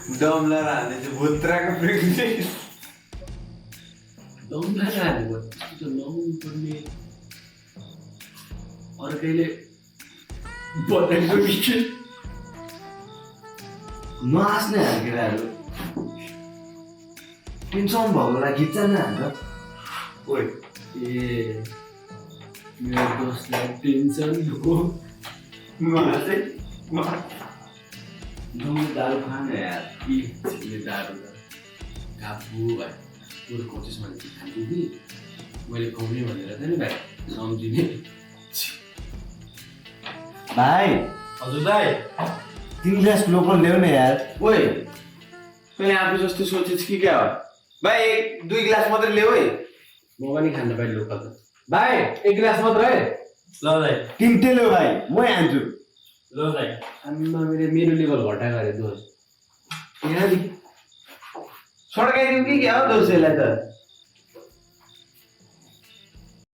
दमला हाल्ने चाहिँ भुत्राको प्रेग्नेन्ट दमलाई हालेको त्यो नहुनु पर्ने अर्कैले बताएको विषय नहाँस्ने केटाहरू टेन्सन भएकोलाई खिच्छ नि हान्छ ओइ ए मेरो दोस्तलाई टेन्सन हो मलाई चाहिँ दमले दारू खाने यार चिले दारू काबु भाइ पुरो कोसिस मैले खान्छु कि मैले खुवाउने भनेर त नि भाइ सम्झिने भाइ हजुर दाइ 3 ग्लास लोकल ल्याउ न यार ओइ तैँले आफू जस्तो सोचेछ कि क्या हो भाइ 2 गिलास मात्रै ल्याऊ है म पनि खान्न भाइ लोकल त भाइ 1 गिलास मात्र है ल दाइ तिनटै ल्याऊ भाइ म हान्छु ल दाइ आम्मा मेरो लेभल घटा गरे दोस्त यहाँदेखि सड्काइदिउँ कि क्या हो दोषीलाई त